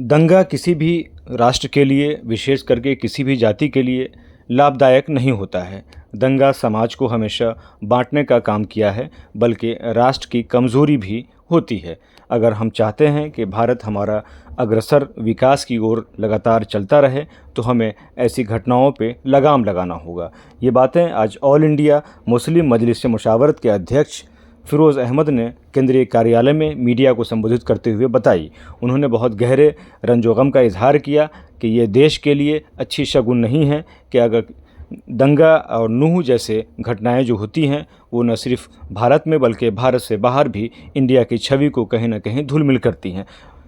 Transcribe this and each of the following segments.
दंगा किसी भी राष्ट्र के लिए, विशेष करके किसी भी जाति के लिए लाभदायक नहीं होता है। दंगा समाज को हमेशा बांटने का काम किया है, बल्कि राष्ट्र की कमज़ोरी भी होती है। अगर हम चाहते हैं कि भारत हमारा अग्रसर विकास की ओर लगातार चलता रहे, तो हमें ऐसी घटनाओं पे लगाम लगाना होगा। ये बातें आज ऑल इंडिया मुस्लिम मजलिस मुशावरत के अध्यक्ष फ़िरोज़ अहमद ने केंद्रीय कार्यालय में मीडिया को संबोधित करते हुए बताई। उन्होंने बहुत गहरे रंजो-गम का इजहार किया कि ये देश के लिए अच्छी शगुन नहीं है कि अगर दंगा और नूह जैसे घटनाएं जो होती हैं, वो न सिर्फ भारत में बल्कि भारत से बाहर भी इंडिया की छवि को कहीं ना कहीं धूमिल करती हैं।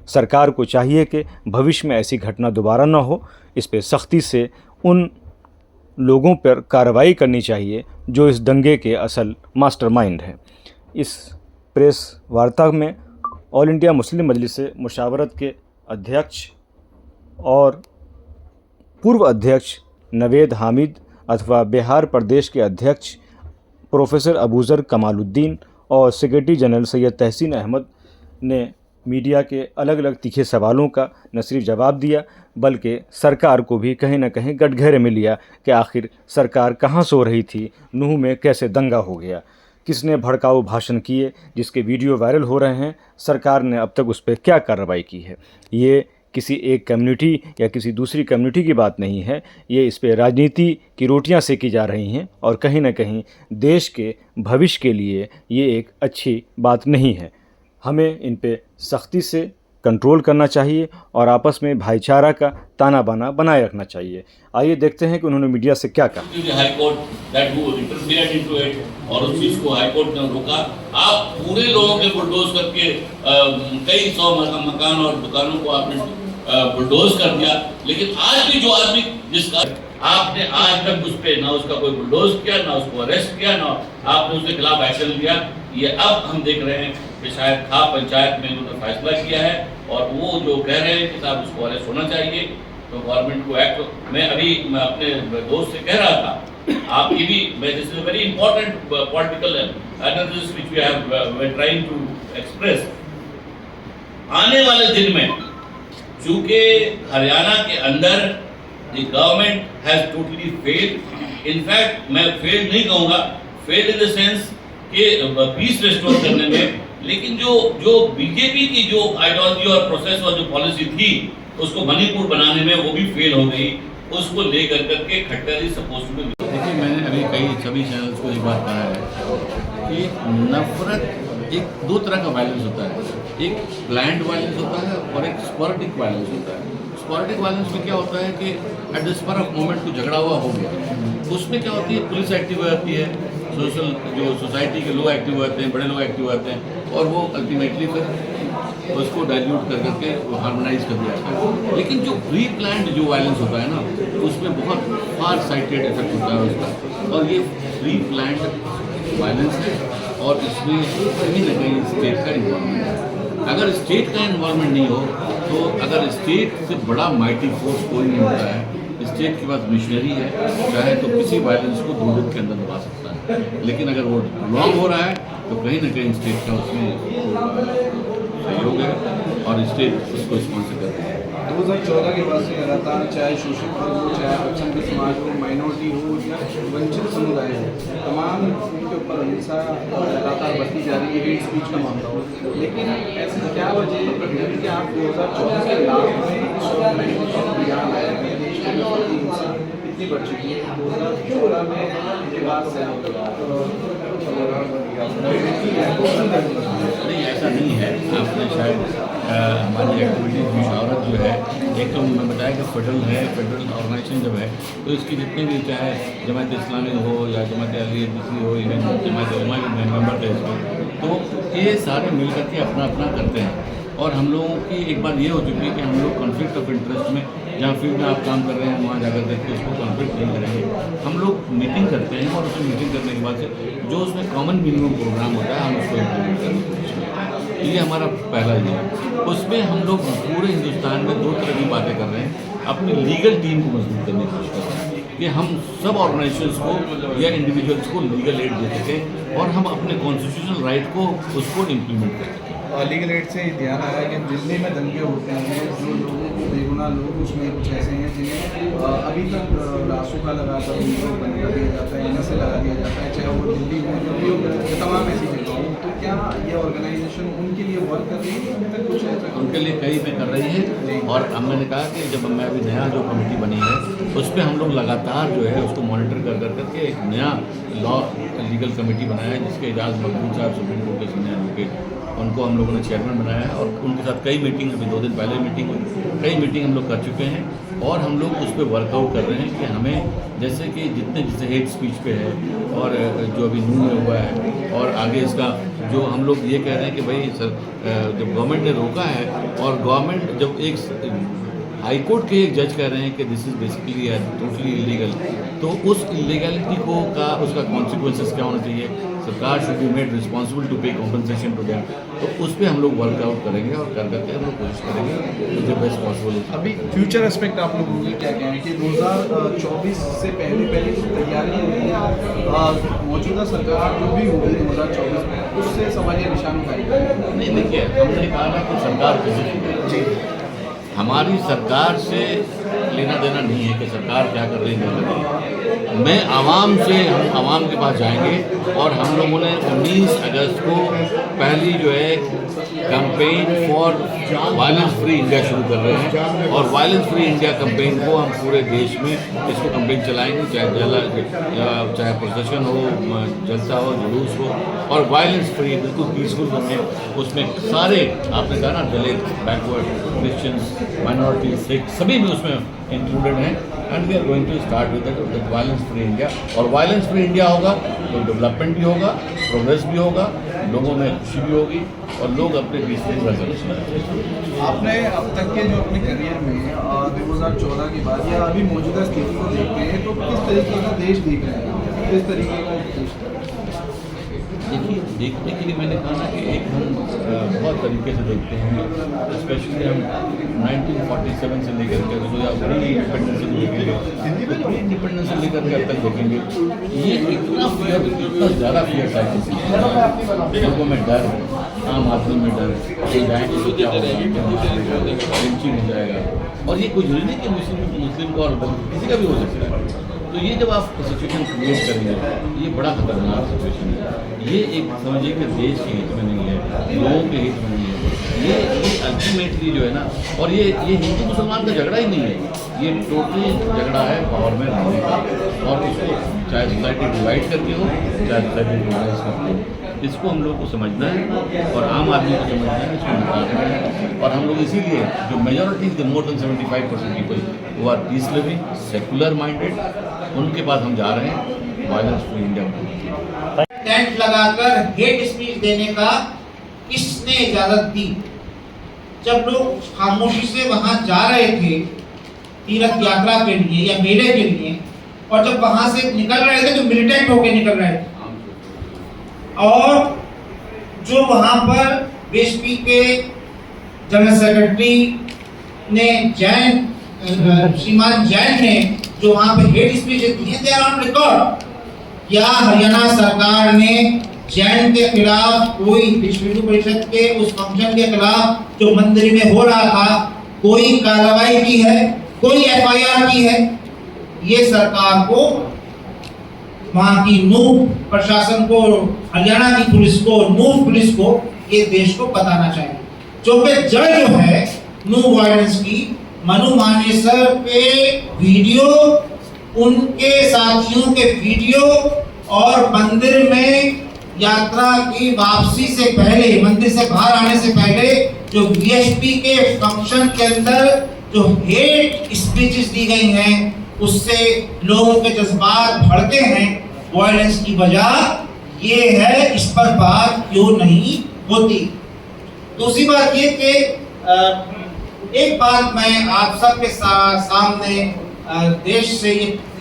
सरकार को चाहिए कि भविष्य में ऐसी घटना दोबारा ना हो। इस पर सख्ती से उन लोगों पर कार्रवाई करनी चाहिए जो इस दंगे के असल मास्टरमाइंड हैं। इस प्रेस वार्ता में ऑल इंडिया मुस्लिम मजलिस मुशावरत के अध्यक्ष और पूर्व अध्यक्ष नवेद हामिद अथवा बिहार प्रदेश के अध्यक्ष प्रोफेसर अबूज़र कमालुद्दीन और सेक्रेटरी जनरल सैयद तहसीन अहमद ने मीडिया के अलग अलग तीखे सवालों का न सिर्फ जवाब दिया, बल्कि सरकार को भी कहीं ना कहीं गठघरे में लिया कि आखिर सरकार कहाँ सो रही थी, नूह में कैसे दंगा हो गया, किसने भड़काऊ भाषण किए जिसके वीडियो वायरल हो रहे हैं, सरकार ने अब तक उस पर क्या कार्रवाई की है। ये किसी एक कम्युनिटी या किसी दूसरी कम्युनिटी की बात नहीं है, ये इस पे राजनीति की रोटियां सेकी जा रही हैं और कहीं ना कहीं देश के भविष्य के लिए ये एक अच्छी बात नहीं है। हमें इन पे सख्ती से कंट्रोल करना चाहिए और आपस में भाईचारा का ताना बाना बनाए रखना चाहिए। आइए देखते हैं कि उन्होंने मीडिया से क्या कहा। हाई कोर्ट दैट वो इंटरफियर्ड इनटू इट और उस चीज को हाई कोर्ट ने रोका। आप पूरे लोगों के बुलडोज करके कई सौ मकान और दुकानों को आपने बुलडोज कर दिया, लेकिन आज भी जो आदमी जिसका आपने आज तक उस पर ना उसका कोई बुलडोज किया, ना उसको अरेस्ट किया, ना आपने उसके खिलाफ एक्शन लिया। ये अब हम देख रहे हैं कि शायद खाप पंचायत में उन्होंने फैसला किया है और वो जो कह रहे हैं कि साहब उसको अरेस्ट होना चाहिए, तो गवर्नमेंट को एक्ट। मैं अपने दोस्त से कह रहा था, आपकी भी this is a very important political analysis which we have trying to express. आने वाले दिन में चूंकि हरियाणा के अंदर the government has totally failed, in fact मैं फेल नहीं कहूँगा, फेल इन द सेंस कि पीस रिस्टोर करने में, लेकिन जो बीजेपी की जो आइडियोलॉजी और प्रोसेस और जो पॉलिसी थी उसको मणिपुर बनाने में वो भी फेल हो गई। उसको लेकर करके Khattar is supposed to be. देखिए, मैंने अभी सभी चैनल्स को एक बात कहा है कि नफरत एक दो तरह का वायलेंस होता है, एक प्लान्ड वायलेंस होता है और एक स्पोरेडिक वायलेंस होता है। स्पोरेडिक वायलेंस में क्या होता है कि at the spur of moment को झगड़ा हुआ हो गया, उसमें क्या होती है, पुलिस एक्टिव हो जाती है, सोसाइटी के लोग एक्टिव हो जाते हैं, बड़े लोग एक्टिव हो जाते हैं और वो अल्टीमेटली फिर उसको डाइल्यूट कर करके हार्मोनाइज कर दिया जाता है। लेकिन जो प्री प्लान्ड जो वायलेंस होता है ना, उसमें बहुत फार साइटेड इफेक्ट होता है उसका, और ये प्री प्लान्ड वायलेंस है और इसमें कहीं ना कहीं स्टेट का इन्वॉल्वमेंट है। अगर स्टेट का इन्वॉल्वमेंट नहीं हो, तो अगर स्टेट से बड़ा माइटी फोर्स कोई नहीं होता है, स्टेट के पास मिशनरी है, चाहे तो किसी वायलेंस को 2 दिन के अंदर दबा सकता है। लेकिन अगर वो लॉन्ग हो रहा है तो कहीं ना कहीं स्टेट का उसमें सहयोग है और स्टेट उसको स्पॉन्सर करती है। 2014 के बाद से लगातार चाहे शोषित वर्ग हो, चाहे अल्पसंख्यक समाज हो, माइनॉरिटी हो या वंचित समुदाय हो, तमाम उनके ऊपर हिंसा लगातार बढ़ती जा रही है, हेट स्पीच का मामला हो। लेकिन ऐसी क्या वजह है कि आप 2014 के लास्ट में बयान आया कि देश के अंदर हिंसा इतनी बढ़ चुकी है, 2014 में के बाद से नहीं, ऐसा नहीं है। आपने शायद हमारी एक्टिविटीज़ मुशावरत जो है, एक तो मैं बताया कि फेडरल ऑर्गेनाइजेशन जब है तो इसकी जितने भी, चाहे जमात इस्लामी हो या जमात अहले हो, इवन जमात उलमा के मेंबर थे इसमें, तो ये सारे मिल करके अपना अपना करते हैं। और हम लोगों की एक बात ये हो चुकी है कि हम लोग कॉन्फ्लिक्ट ऑफ इंटरेस्ट में, जहाँ फील्ड में आप काम कर रहे हैं वहाँ जाकर देखते उसको कॉन्फ्लिक्ट नहीं करेंगे। हम लोग मीटिंग करते हैं और उसमें मीटिंग करने के बाद से जो उसमें कॉमन मिनिमम प्रोग्राम होता है हम उसको इम्प्लीमेंट करते हैं। ये हमारा पहला ये है। उसमें हम लोग पूरे हिंदुस्तान में 2 तरह की बातें कर रहे हैं। अपनी लीगल टीम को मजबूत करने की कोशिश कर रहे हैं कि हम सब ऑर्गेनाइजेशंस को या इंडिविजुअल्स को लीगल एड दे सकें और हम अपने कॉन्स्टिट्यूशनल राइट को उसको इम्प्लीमेंट कर सकें। लीगल एड से ध्यान आया कि दिल्ली में दंगे होते हैं, जो लोगों ज्यादा लोग उसमें कुछ ऐसे हैं जिन्हें अभी तक रासुका लगाकर उनको बंद कर दिया जाता है, NSA लगा दिया जाता है, चाहे वो दिल्ली हो जो भी तमाम ऐसी जगह हो। तो क्या ये ऑर्गेनाइजेशन उनके लिए वर्क कर रही है? अभी तक कुछ ऐसा उनके लिए कई में कर रही है। और अब मैंने कहा कि जब मैं अभी नया जो कमेटी बनी है उस पर हम लोग लगातार जो है उसको मॉनिटर कर करके एक नया लॉ लीगल कमेटी बनाया है, जिसके एजाज मकबूल साहब सुप्रीम कोर्ट के सीनियर एडवोकेट, उनको हम लोगों ने चेयरमैन बनाया है। और उनके साथ कई मीटिंग, अभी 2 दिन पहले मीटिंग हुई, कई मीटिंग हम लोग कर चुके हैं। और हम लोग उस पर वर्कआउट कर रहे हैं कि हमें जैसे कि जितने जैसे हेट स्पीच पे है और जो अभी नू में हुआ है, और आगे इसका जो हम लोग ये कह रहे हैं कि भाई सर जब गवर्नमेंट ने रोका है और गवर्नमेंट जब एक हाई कोर्ट के एक जज कह रहे हैं कि this is basically totally illegal, तो उस इलीगलिटी को का उसका कॉन्सिक्वेंसेस क्या होना चाहिए, सरकार should be made responsible to pay compensation to them. तो उस पर हम लोग वर्कआउट करेंगे और कर करके हम लोग कोशिश करेंगे जो बेस्ट पॉसिबल हो। अभी फ्यूचर एस्पेक्ट आप लोगों के क्या कहना है कि 2024 से पहले कुछ तैयारियां हुई हैं, मौजूदा सरकार जो भी होगी 2024 में उससे सवालिया निशान उठाएगी? नहीं, देखिए हमने कहा ना कि सरकार किसी हमारी सरकार से लेना देना नहीं है कि सरकार क्या कर रही है। मैं आवाम से, हम आवाम के पास जाएंगे और हम लोगों ने 19 अगस्त को पहली जो है campaign for violence free India शुरू कर रहे हैं। और वायलेंस फ्री इंडिया कैंपेन को हम पूरे देश में इसको कैंपेन चलाएंगे, चाहे प्रोसेशन हो, जलसा हो, जुलूस हो, और वायलेंस फ्री बिल्कुल पीसफुल बने। उसमें सारे आपने कहा ना Dalit, backward, Christians, minority, Sikh सभी भी उसमें इंक्लूडेड हैं। And we are going to start with violence free India. और वायलेंस फ्री इंडिया होगा तो डेवलपमेंट भी होगा, प्रोग्रेस भी होगा, लोगों में खुशी भी होगी और लोग अपने पीसफुल रेजोल्यूशन। आपने अब तक के जो अपने करियर में 2014 के बाद या अभी मौजूदा स्थिति को देखते हैं तो किस तरीके का देश देख रहे हैं, किस तरीके का देश? देखिए, देखने के लिए मैंने कहा ना कि एक हम बहुत तरीके से देखते हैं, स्पेशली हम 1947 से लेकर के जो या प्री इंडिपेंडेंस से देखेंगे, प्री इंडिपेंडेंस से लेकर के अब तक देखेंगे, ये इतना फियर, इतना ज़्यादा फियर था, लोगों में डर, आम आदमी में डर, जाएंगे तो क्या होगा, लिंचिंग हो जाएगा। और ये कोई जरूरी नहीं कि मुस्लिम का और किसी का भी हो सकता है। तो ये जब आप सिचुएशन क्रिएट करेंगे, ये बड़ा खतरनाक सिचुएशन है। ये एक समझिए कि देश के हित में नहीं है, लोगों के हित में नहीं है। ये अल्टीमेटली जो है ना, और ये हिंदू मुसलमान का झगड़ा ही नहीं है, ये टोटली झगड़ा है पावर में रहने का। और इसको चाहे सोसाइटी डिवाइड करके हो, चाहे सोसाइटी डिवाइड करके हो, इसको हम लोग को समझना है और आम आदमी को समझना है, इसको निकालना है। और हम लोग इसीलिए जो majority the more than 75% people वो are peace living, secular minded, उनके पास हम जा रहे हैं वायलेंस फ्री इंडिया। टेंट लगाकर हेट स्पीच देने का किसने इजाजत दी? जब लोग खामोशी से वहां जा रहे थे तीर्थ यात्रा के लिए या मेले के लिए, और जब वहां से निकल रहे थे तो मिलिटेंट होके निकल रहे थे, और जो वहां पर बीएसपी के जनरल सेक्रेटरी ने जैन, श्रीमान जैन ने जो वहां पे हेट स्पीच दी है, दे आर ऑन रिकॉर्ड। क्या हरियाणा सरकार ने जैन के खिलाफ कोई विश्व हिंदू परिषद के उस फंक्शन के खिलाफ जो मंदिर में हो रहा था कोई कार्रवाई की है, कोई एफआईआर की है? ये सरकार को, वहां की नूह प्रशासन को, हरियाणा की पुलिस को, नूह पुलिस को, ये देश को बताना चाहिए। जो कि जड़ जो है नूह वायलेंस की, मनु मानेसर के वीडियो, उनके साथियों के वीडियो, और मंदिर में यात्रा की वापसी से पहले, मंदिर से बाहर आने से पहले जो बीएसपी के फंक्शन के अंदर जो हेट स्पीचेस दी गई हैं, उससे लोगों के जज्बात भड़के हैं। वायलेंस की वजह ये है, इस पर बात क्यों नहीं होती? दूसरी बात ये कि एक बात मैं आप सबके सामने, देश से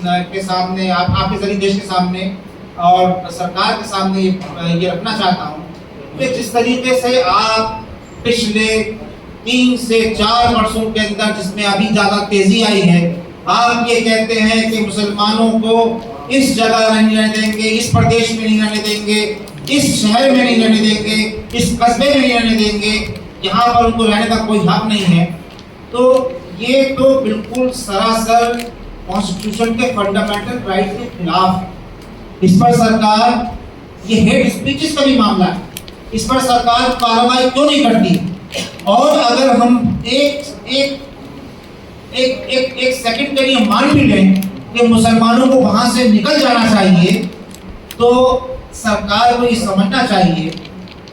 के सामने, आपके जरिए देश के सामने और सरकार के सामने ये रखना चाहता हूँ कि जिस तरीके से आप पिछले 3 से 4 वर्षों के अंदर, जिसमें अभी ज्यादा तेजी आई है, आप ये कहते हैं कि मुसलमानों को इस जगह नहीं रहने देंगे, इस प्रदेश में नहीं रहने देंगे, इस शहर में नहीं रहने देंगे, इस कस्बे में नहीं रहने देंगे, यहाँ पर उनको रहने का कोई हक नहीं है। तो ये तो बिल्कुल सरासर कॉन्स्टिट्यूशन के फंडामेंटल राइट के खिलाफ है। इस पर सरकार, ये हेट स्पीचेस का भी मामला है, इस पर सरकार कार्रवाई क्यों नहीं करती? और अगर हम एक सेकंड के लिए मान भी लें कि मुसलमानों को वहां से निकल जाना चाहिए, तो सरकार को ये समझना चाहिए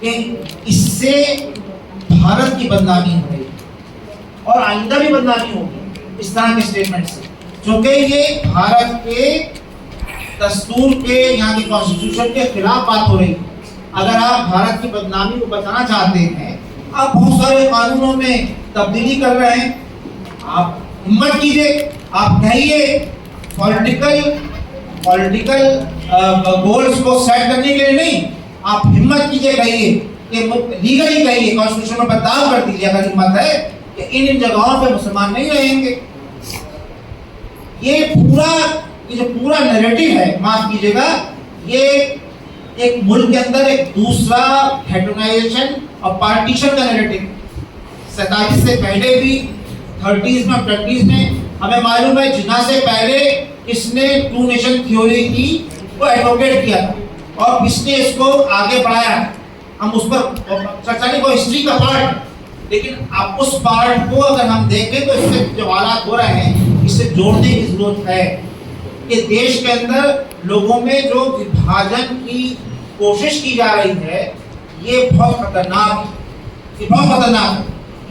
कि इससे भारत की बदनामी हो रही है और आइंदा भी बदनामी होगी इस तरह के स्टेटमेंट से, क्योंकि ये भारत के दस्तूर के, यहाँ के कॉन्स्टिट्यूशन के खिलाफ बात हो रही है। अगर आप भारत की बदनामी को बचाना चाहते हैं, आप बहुत सारे कानूनों में तब्दीली कर रहे हैं, आप हिम्मत कीजिए, आप कहिए पॉलिटिकल गोल्स को सेट करने के लिए नहीं, आप हिम्मत कीजिए, कहिए कि लीगली कहिए, कॉन्स्टिट्यूशन में बदलाव कर दीजिए अगर हिम्मत है कि इन जगहों पे मुसलमान नहीं रहेंगे। ये जो पूरा नैरेटिव है, माफ कीजिएगा, ये एक मुल्क के अंदर एक दूसरा हेटेरोनाइजेशन और पार्टीशन का नैरेटिव 47 से पहले भी 30s में 20s में हमें मालूम है जिन्ना से पहले किसने टू नेशन थ्योरी की को एडवोकेट किया था और किसने इसको आगे बढ़ाया। हम उस पर चर्चा नहीं, वो हिस्ट्री का पार्ट, लेकिन आप उस पार्ट को अगर हम देखें तो इससे जो हालात हो रहे हैं, इससे जोड़ने की जरूरत है कि देश के अंदर लोगों में जो विभाजन की कोशिश की जा रही है, ये बहुत खतरनाक है, ये बहुत खतरनाक है,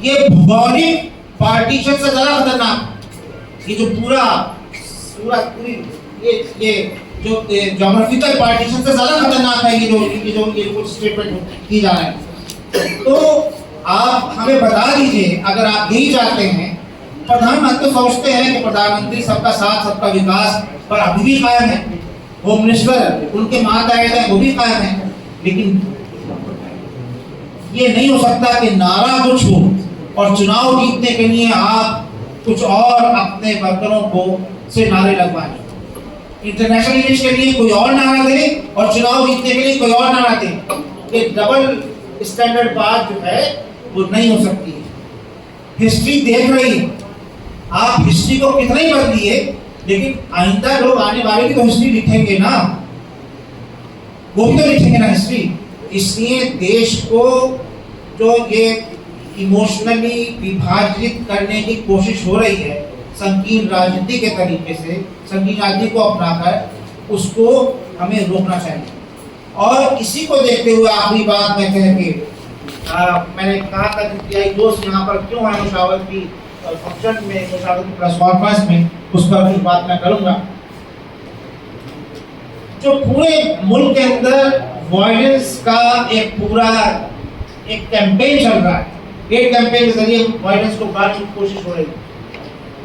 ये भौगोलिक पार्टीशन से ज्यादा खतरनाक है। ये जो पूरी ये जो ज्योग्राफिकल पार्टीशन से ज्यादा खतरनाक है, ये कुछ स्टेटमेंट की जा रहे हैं। तो आप हमें बता दीजिए, अगर आप यही चाहते हैं, प्रधानमंत्री सोचते हैं कि प्रधानमंत्री सबका साथ सबका विकास पर अभी भी कायम है, होम मिनिस्टर उनके मातहत है वो भी कायम है, लेकिन ये नहीं हो सकता कि नारा कुछ हो और चुनाव जीतने के लिए आप कुछ और अपने वर्करों को से नारे लगवाएं। इंटरनेशनल इवेंट्स के लिए कोई और नारा दे और चुनाव जीतने के लिए कोई और नारा दे। ये डबल स्टैंडर्ड बात जो है वो नहीं हो सकती है। हिस्ट्री देख रही है, आप हिस्ट्री को कितना ही बदलिए, लेकिन आइंदा लोग आने वाले भी तो हिस्ट्री लिखेंगे ना, वो भी तो लिखेंगे ना हिस्ट्री। इसलिए देश को जो ये इमोशनली विभाजित करने की कोशिश हो रही है संकीर्ण राजनीति के तरीके से, संकीर्ण राजनीति को अपनाकर, उसको हमें रोकना चाहिए। और इसी को देखते हुए आखिरी बात मैं कह के मैंने कहा था कि दोस्त यहाँ पर क्यों है मुशावरत की फंक्शन में, मुशावरत की प्रेस कॉन्फ्रेंस में, उस पर कुछ बात मैं करूँगा। जो पूरे मुल्क के अंदर वायलेंस का एक पूरा एक कैंपेन चल रहा है, एक कैंपेन के जरिए वायलेंस को बढ़ाने की कोशिश हो रही है,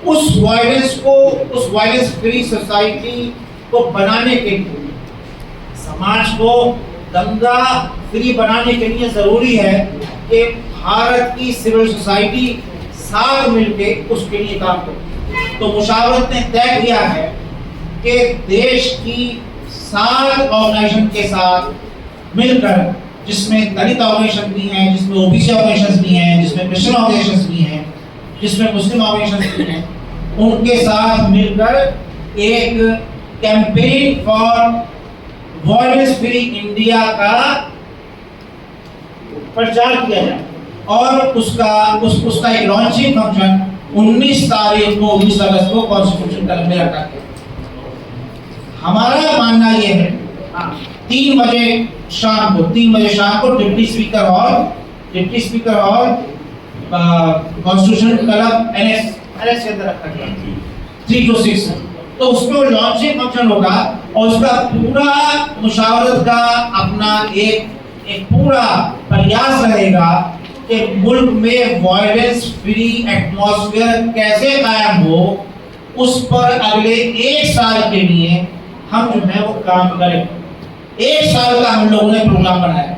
उस वायलेंस फ्री सोसाइटी को बनाने के लिए, समाज को दंगा फ्री बनाने के लिए जरूरी है कि भारत की सिविल सोसाइटी साथ मिलके उसके लिए काम करे। तो मुशावरत ने तय किया है कि देश की 7 ऑर्गेनाइजेशन के साथ मिलकर, जिसमें दलित ऑर्गेनाइजेशन भी हैं, जिसमें ओबीसी ऑर्गेनाइजेशन भी हैं, जिसमें क्रिश्चियन ऑर्गेनाइजेशन भी हैं, जिसमें मुस्लिम ऑर्गेनाइजेशन भी हैं, उनके साथ मिलकर एक campaign for violence free India का प्रचार किया जाए और उसका एक लॉन्चिंग फंक्शन 19 तारीख को 19 अगस्त को कॉन्स्टिट्यूशन क्लब में रखा गया। हमारा मानना ये है 3 बजे शाम को deputy speaker hall constitution club NS के अंदर रखा गया 326। तो उसमें लॉन्चिंग फंक्शन होगा और उसका पूरा मुशावरत का अपना एक पूरा प्रयास रहेगा कि मुल्क में वायलेंस फ्री एटमॉस्फेयर कैसे कायम हो, उस पर अगले 1 साल के लिए हम जो है वो काम करें। 1 साल का हम लोगों ने प्रोग्राम बनाया।